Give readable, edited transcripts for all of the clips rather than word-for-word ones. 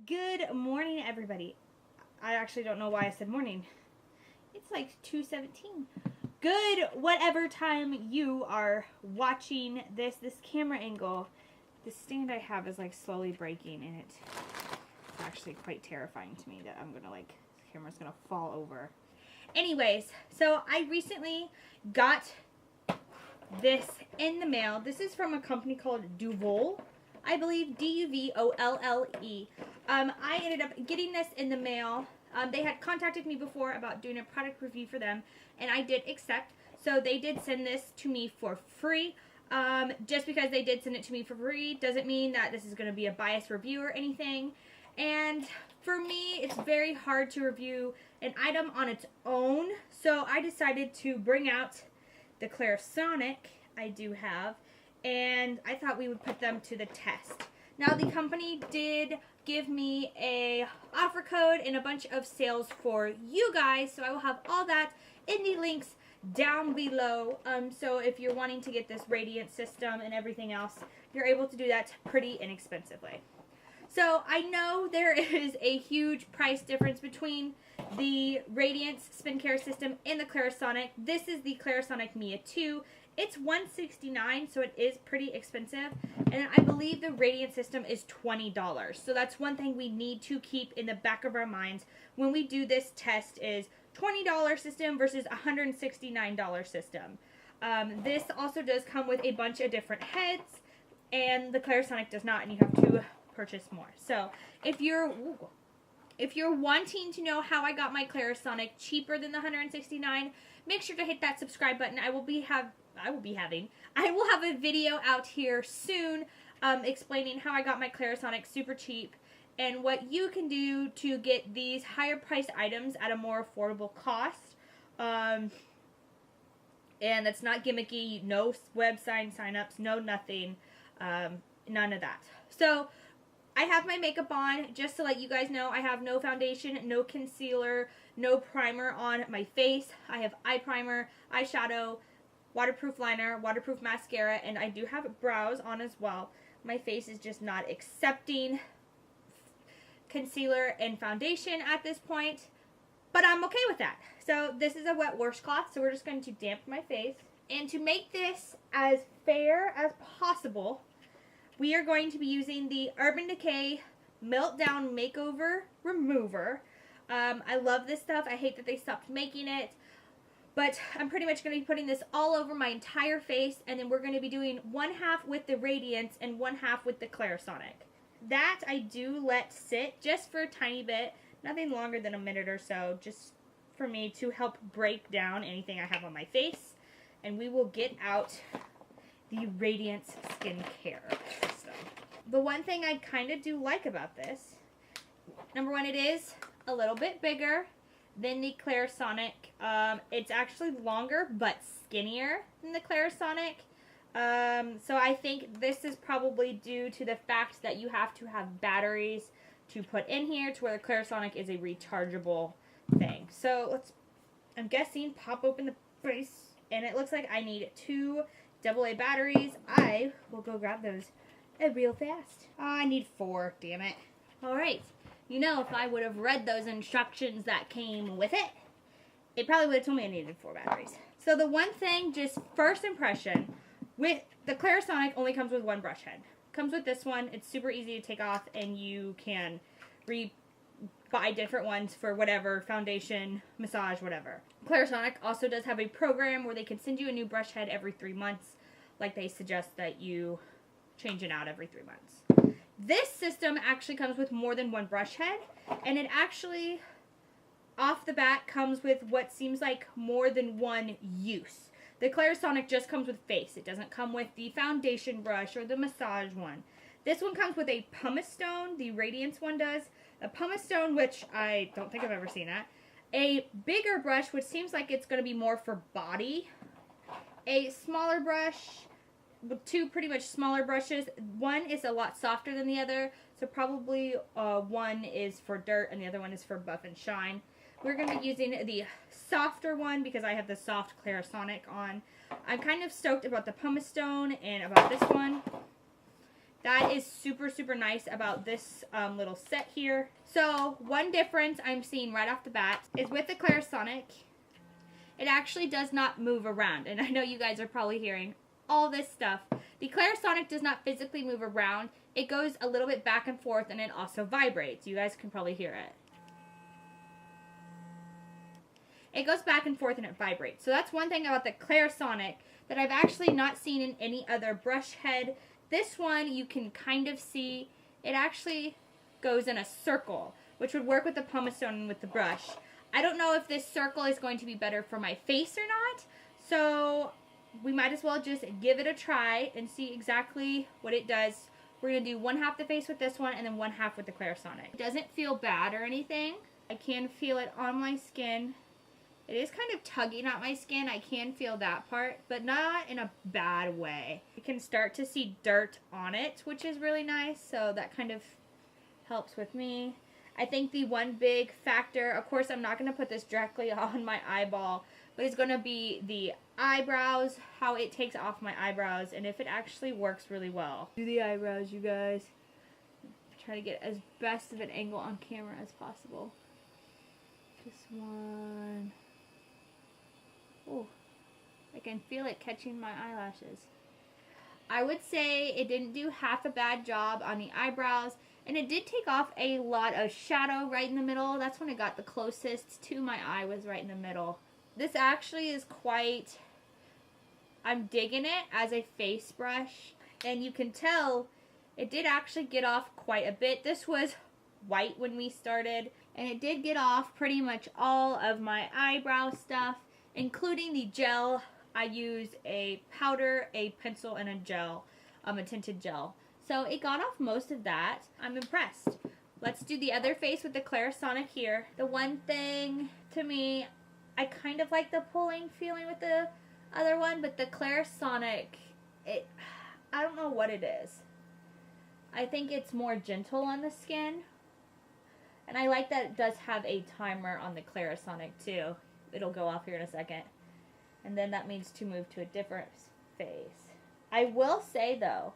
Good morning, everybody. I actually don't know why I said morning. It's like 2:17. Good whatever time you are watching this camera angle. The stand I have is like slowly breaking, and it's actually quite terrifying to me that I'm gonna the camera's gonna fall over. Anyways, so I recently got this in the mail. This is from a company called Duvolle, I believe, Duvolle. I ended up getting this in the mail. They had contacted me before about doing a product review for them, and I did accept. So they did send this to me for free. Just because they did send it to me for free doesn't mean that this is going to be a biased review or anything. And for me, it's very hard to review an item on its own. So I decided to bring out the Clarisonic I do have, and I thought we would put them to the test. Now, the company did give me a offer code and a bunch of sales for you guys, so I will have all that in the links down below. So if you're wanting to get this radiant system and everything else, you're able to do that pretty inexpensively. So I know there is a huge price difference between the Radiance Spin Care System and the Clarisonic. This is the Clarisonic Mia 2. It's $169, so it is pretty expensive. And I believe the Radiant system is $20. So that's one thing we need to keep in the back of our minds when we do this test is $20 system versus $169 system. This also does come with a bunch of different heads, and the Clarisonic does not, and you have to purchase more. So if you're wanting to know how I got my Clarisonic cheaper than the $169, make sure to hit that subscribe button. I will have a video out here soon explaining how I got my Clarisonic super cheap and what you can do to get these higher priced items at a more affordable cost. And that's not gimmicky, no website signups, no nothing, none of that. So I have my makeup on, just to let you guys know. I have no foundation, no concealer, no primer on my face. I have eye primer, eyeshadow, waterproof liner, waterproof mascara, and I do have brows on as well. My face is just not accepting concealer and foundation at this point, but I'm okay with that. So this is a wet washcloth, so we're just going to damp my face. And to make this as fair as possible, we are going to be using the Urban Decay Meltdown Makeover Remover. I love this stuff. I hate that they stopped making it. But I'm pretty much going to be putting this all over my entire face. And then we're going to be doing one half with the Radiance and one half with the Clarisonic. That I do let sit just for a tiny bit. Nothing longer than a minute or so. Just for me to help break down anything I have on my face. And we will get out the Radiance Skincare System. The one thing I kind of do like about this, number one, it is a little bit bigger than the Clarisonic. It's actually longer but skinnier than the Clarisonic. So I think this is probably due to the fact that you have to have batteries to put in here, to where the Clarisonic is a rechargeable thing. So let's, I'm guessing, pop open the base, and it looks like I need 2 AA batteries. I will go grab those real fast. Oh, I need 4, damn it. Alright, you know, if I would have read those instructions that came with it, it probably would have told me I needed 4 batteries. So the one thing, just first impression, with the Clarisonic only comes with one brush head. Comes with this one. It's super easy to take off, and you can buy different ones for whatever, foundation, massage, whatever. Clarisonic also does have a program where they can send you a new brush head every 3 months, like they suggest that you change it out every 3 months. This system actually comes with more than one brush head, and it actually, off the bat, comes with what seems like more than one use. The Clarisonic just comes with face. It doesn't come with the foundation brush or the massage one. This one comes with a pumice stone. The Radiance one does. A pumice stone, which I don't think I've ever seen that. A bigger brush, which seems like it's going to be more for body. A smaller brush with 2 pretty much smaller brushes. One is a lot softer than the other, so probably one is for dirt and the other one is for buff and shine. We're going to be using the softer one because I have the soft Clarisonic on. I'm kind of stoked about the pumice stone and about this one. That is super, super nice about this little set here. So one difference I'm seeing right off the bat is with the Clarisonic, it actually does not move around. And I know you guys are probably hearing all this stuff. The Clarisonic does not physically move around. It goes a little bit back and forth, and it also vibrates. You guys can probably hear it. It goes back and forth and it vibrates. So that's one thing about the Clarisonic that I've actually not seen in any other brush head. This one you can kind of see it actually goes in a circle, which would work with the pumice stone and with the brush. I don't know if this circle is going to be better for my face or not, so we might as well just give it a try and see exactly what it does. We're going to do one half the face with this one and then one half with the Clarisonic. It doesn't feel bad or anything. I can feel it on my skin. It is kind of tugging at my skin. I can feel that part, but not in a bad way. You can start to see dirt on it, which is really nice, so that kind of helps with me. I think the one big factor, of course I'm not going to put this directly on my eyeball, but it's going to be the eyebrows, how it takes off my eyebrows, and if it actually works really well. Do the eyebrows, you guys. Try to get as best of an angle on camera as possible. Just one. Oh, I can feel it catching my eyelashes. I would say it didn't do half a bad job on the eyebrows, and it did take off a lot of shadow right in the middle. That's when it got the closest to my eye, was right in the middle. This actually is quite, I'm digging it as a face brush, and you can tell it did actually get off quite a bit. This was white when we started, and it did get off pretty much all of my eyebrow stuff, including the gel. I used a powder, a pencil, and a gel, a tinted gel. So it got off most of that. I'm impressed. Let's do the other face with the Clarisonic here. The one thing to me, I kind of like the pulling feeling with the other one, but the Clarisonic, I don't know what it is. I think it's more gentle on the skin. And I like that it does have a timer on the Clarisonic too. It'll go off here in a second. And then that means to move to a different face. I will say though,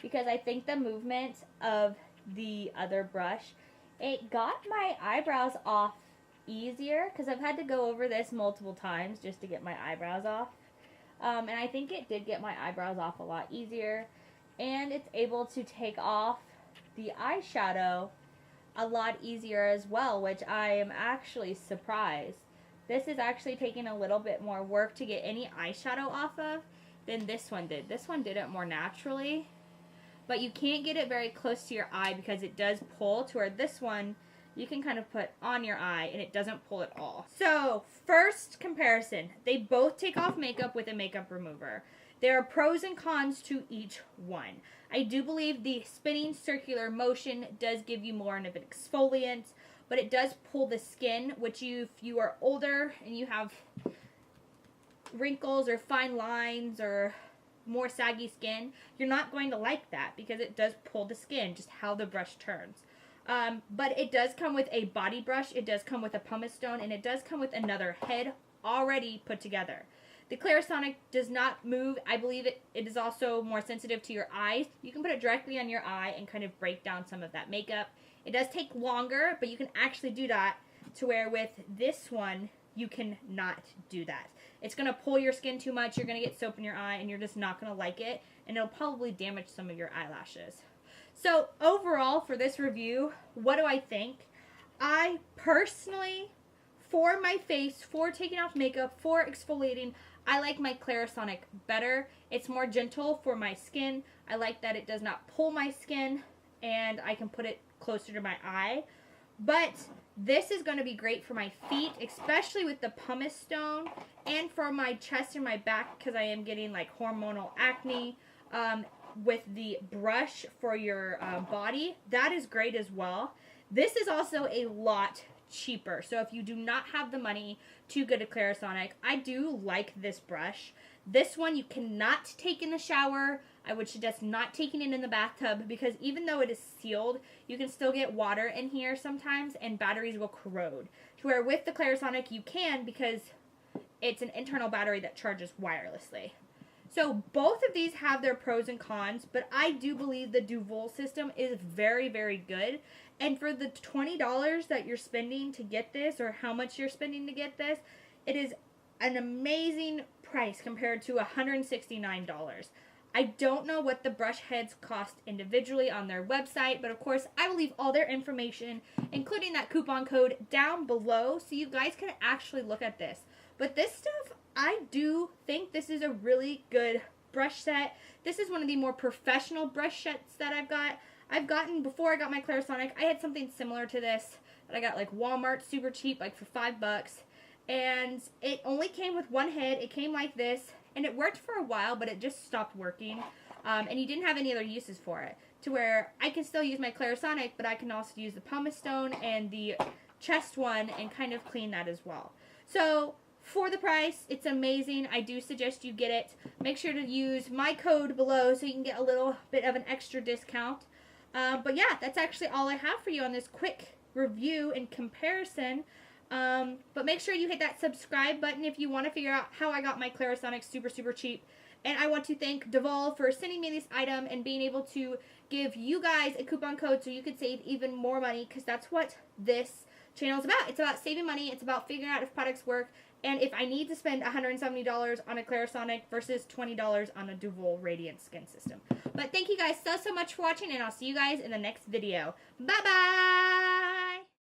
because I think the movement of the other brush, it got my eyebrows off easier, because I've had to go over this multiple times just to get my eyebrows off. And I think it did get my eyebrows off a lot easier. And it's able to take off the eyeshadow a lot easier as well, which I am actually surprised. This is actually taking a little bit more work to get any eyeshadow off of than this one did. This one did it more naturally, but you can't get it very close to your eye because it does pull, to where this one you can kind of put on your eye and it doesn't pull at all. So first comparison, they both take off makeup with a makeup remover. There are pros and cons to each one. I do believe the spinning circular motion does give you more of an exfoliant, but it does pull the skin, which if you are older and you have wrinkles or fine lines or more saggy skin, you're not going to like that because it does pull the skin, just how the brush turns. But it does come with a body brush, it does come with a pumice stone, and it does come with another head already put together. The Clarisonic does not move. I believe it is also more sensitive to your eyes. You can put it directly on your eye and kind of break down some of that makeup. It does take longer, but you can actually do that, to where with this one, you can not do that. It's going to pull your skin too much, you're going to get soap in your eye, and you're just not going to like it, and it'll probably damage some of your eyelashes. So overall, for this review, what do I think? I personally, for my face, for taking off makeup, for exfoliating, I like my Clarisonic better. It's more gentle for my skin. I like that it does not pull my skin, and I can put it closer to my eye. But this is going to be great for my feet, especially with the pumice stone, and for my chest and my back, because I am getting like hormonal acne. With the brush for your body, that is great as well. This is also a lot cheaper, so if you do not have the money to get a Clarisonic, I do like this brush. This one you cannot take in the shower. I would suggest not taking it in the bathtub, because even though it is sealed, you can still get water in here sometimes, and batteries will corrode. To where with the Clarisonic you can, because it's an internal battery that charges wirelessly. So both of these have their pros and cons, but I do believe the Duvolle system is very, very good. And for the $20 that you're spending to get this, or how much you're spending to get this, it is an amazing price compared to $169. I don't know what the brush heads cost individually on their website, but of course I will leave all their information, including that coupon code, down below so you guys can actually look at this. But this stuff, I do think this is a really good brush set. This is one of the more professional brush sets that I've gotten. Before I got my Clarisonic, I had something similar to this that I got like Walmart, super cheap, like for $5. And it only came with one head. It came like this. And it worked for a while, but it just stopped working. And you didn't have any other uses for it. To where I can still use my Clarisonic, but I can also use the pumice stone and the chest one and kind of clean that as well. So, for the price, it's amazing. I do suggest you get it. Make sure to use my code below so you can get a little bit of an extra discount. But yeah, that's actually all I have for you on this quick review and comparison. But make sure you hit that subscribe button if you want to figure out how I got my Clarisonic super, super cheap. And I want to thank Duvolle for sending me this item and being able to give you guys a coupon code so you could save even more money, because that's what this channel is about. It's about saving money. It's about figuring out if products work. And if I need to spend $170 on a Clarisonic versus $20 on a Duvolle Radiant Skin System. But thank you guys so much for watching, and I'll see you guys in the next video. Bye-bye!